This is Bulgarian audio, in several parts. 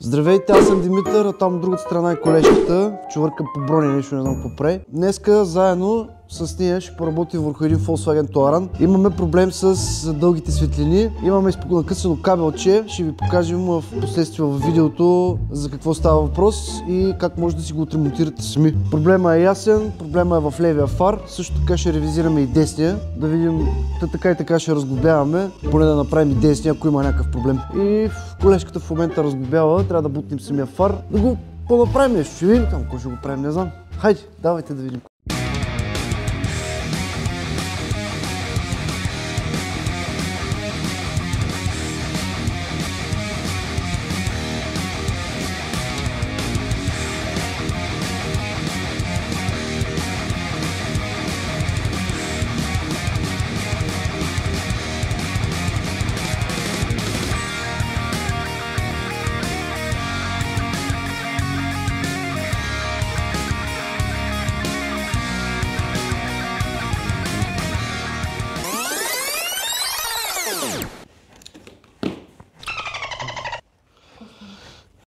Здравейте, аз съм Димитър, а там от другата страна е колежката. Чувърка по брони нещо, не знам какво прави. Днеска заедно с нея ще поработим върху един Volkswagen Touran. Имаме проблем с дългите светлини. Имаме накъсано кабелче. Ще ви покажем в последствие в видеото за какво става въпрос и как може да си го отремонтирате сами. Проблема е ясен, проблема е в левия фар. Също така ще ревизираме и десния. Да видим, така и така ще разглобяваме. Поне да направим и десния, ако има някакъв проблем. И колежката в момента разглобява. Трябва да бутнем самия фар. Да го по-направим нещо. Ще видим там, кой ще го правим, не знам. Хайде, давайте да видим.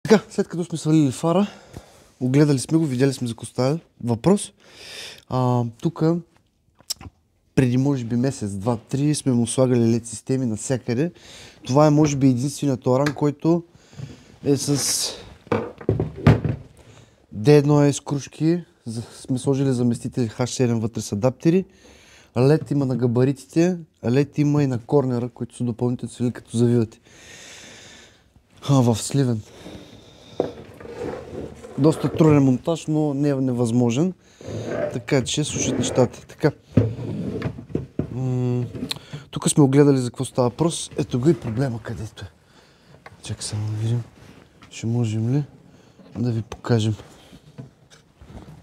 Така, след като сме свалили фара, огледали сме го, видяли сме за какво въпрос. Тук преди може би месец, 2-3 сме му слагали LED системи навсякъде. Това е може би единственият Touran, който е с D1S кружки. Сме сложили заместители H7 вътре с адаптери. LED има на габаритите, а LED има и на корнера, които са допълнително свили като завивате. В Сливен. Доста труден монтаж, но не е невъзможен. Така че слушат нещата. Така. Тук сме огледали за какво става въпрос. Ето го и проблема където е. Чакай само да видим. Ще можем ли да ви покажем.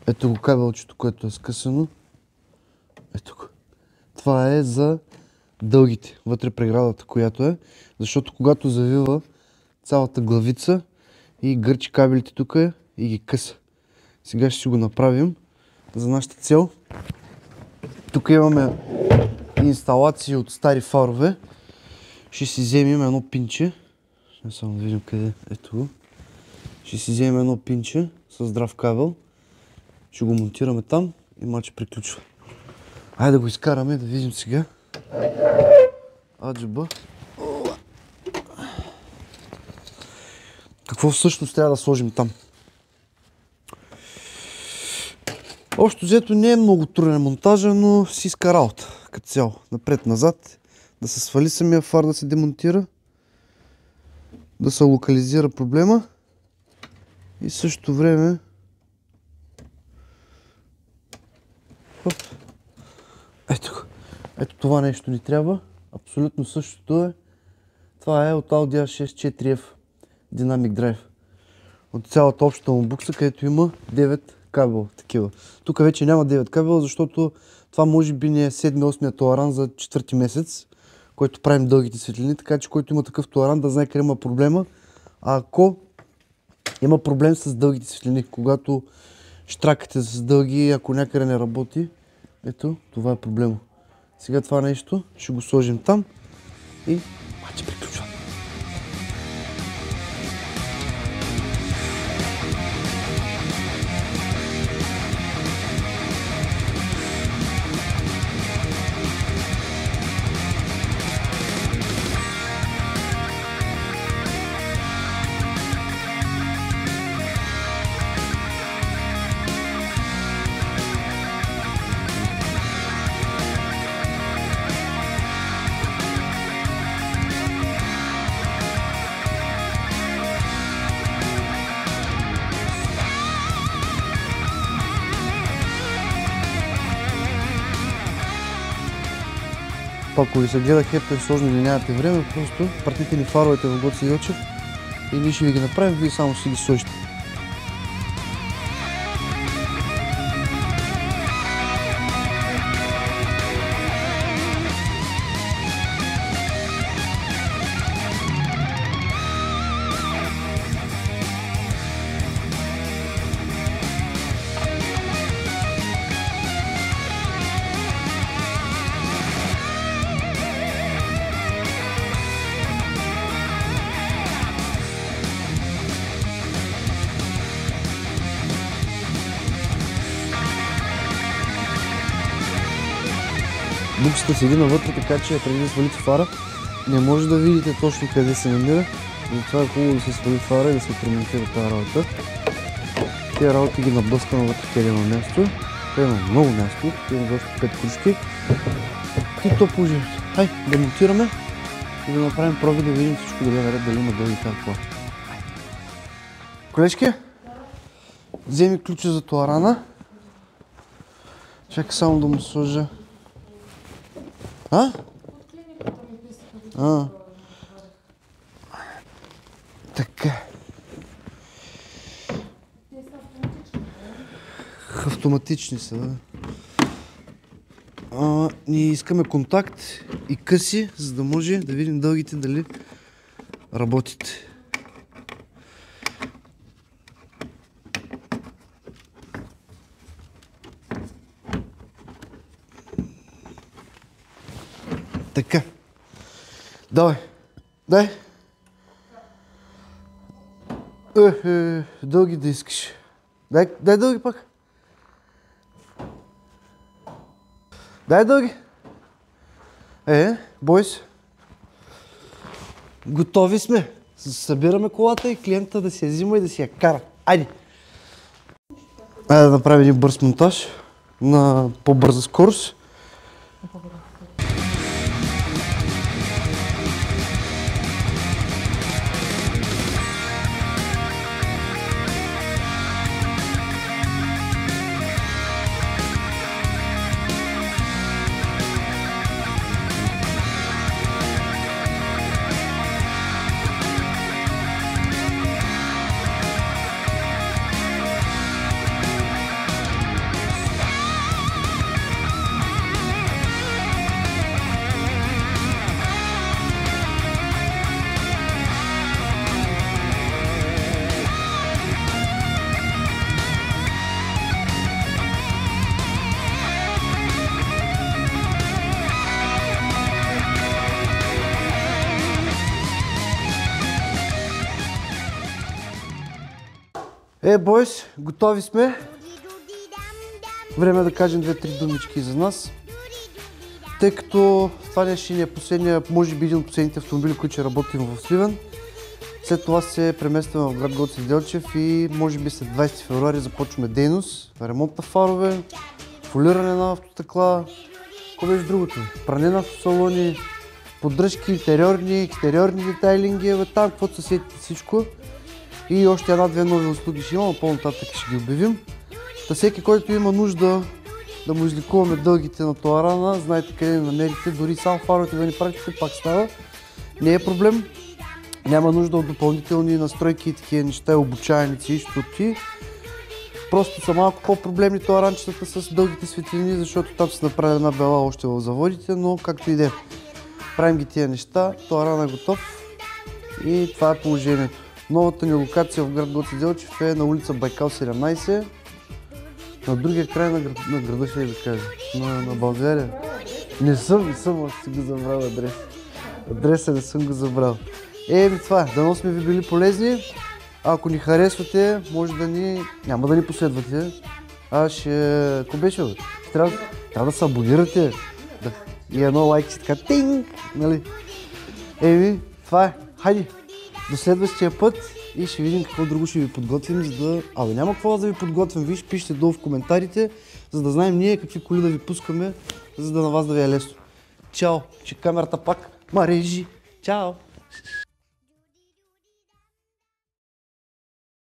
Ето го кабелчето, което е скъсано. Ето го. Това е за дългите. Вътре преградата, която е. Защото когато завива цялата главица и гърчи кабелите тук и ги къса. Сега ще си го направим за нашата цел. Тук имаме инсталации от стари фарове. Ще си вземем едно пинче. Ще само да видим къде е. Ето го. Ще си вземем едно пинче с здрав кабел. Ще го монтираме там и мача приключва. Айде да го изкараме, да видим сега. Аджаба. Какво всъщност трябва да сложим там? Общо взето не е много труден монтажа, но си иска работа като цяло. Напред-назад, да се свали самия фар, да се демонтира, да се локализира проблема и в същото време ето това нещо ни трябва. Абсолютно същото е. Това е от Audi A6 4F Dynamic Drive. От цялата общата му букса, където има 9 кабела такива. Тук вече няма 9 кабела, защото това може би не е 7-8 Touran за 4-ти месец, който правим дългите светлини, така че който има такъв Touran да знае къде има проблема. А ако има проблем с дългите светлини, когато штракате с дълги, ако някъде не работи, ето това е проблема. Сега това нещо ще го сложим там и мача приключва. Ако ви се гледа хепта сложно или нямате време, просто пратите ни фаровете в Гоце Делчев и ние ще ви ги направим, вие само ще ги сложите. куксата седи навътре, така че преди да свалите фара, не може да видите точно къде се намира. Затова е хубаво да се свали фара и да се премонтира тази работа. Тези работи ги наблъска навътре, къде има място. Те има много място, те има доста 5 кружки. И то положението. Хай, да монтираме и да направим проби, да видим всичко дали е наред, дали има дълги какво. Колежки, вземи ключа за тоарана. Чакай само да му сложа. Така. Автоматични са, да. Ние искаме контакт и къси, за да може да видим дългите дали работите. Така. Давай. Дай. Дълги да искаш. Дай дълги пак. Дай дълги. Бой се. Готови сме. Събираме колата и клиента да си я взима и да си я кара. Айде. Айде да направим един бърз монтаж на по-бърза скорост. Бойс, готови сме. Време е да кажем 2-3 думички за нас. Тъй като това не е последния, може би един от последните автомобили, които ще работим в Сливен. След това се преместваме в град Гоце Делчев и може би след 20 февруари започваме дейност. Ремонт на фарове, фолиране на автостъкла, какво беше другото? Пране на автосалони, поддръжки, интериорни, екстериорни детайлинги, там каквото се сетите всичко. И още една-две нови услуги ще има, но по-нататък ще ги обявим. Та всеки, който има нужда да му изликуваме дългите на тоарана, знаете къде да намерите, дори само фаровете да ни пратите, пак става. Не е проблем, няма нужда от допълнителни настройки и такива неща, обучайници и щурки. Просто са малко по-проблемни тоаранчетата с дългите светлини, защото там се направи една бела още в заводите, но както и да е. Правим ги тия неща, тоарана е готов и това е положението. Новата ни локация в град Гоце Делчев е на улица Байкал 17, на другия край на града, ще да кажа, на България. Не съм, още си го забрал адрес. Адреса не съм го забрал. Това, дано сме ви били полезни. Ако ни харесвате, може да ни... Няма да ни последвате. Какво беше, бе? Трябва да се абонирате. И едно лайк си така, тинг, нали? Това е. Хайде! До следващия път и ще видим какво друго ще ви подготвим, за да... няма какво да ви подготвим, виж, пишете долу в коментарите, за да знаем ние какви коли да ви пускаме, за да на вас да ви е лесно. Чао! Че камерата пак режи. Чао!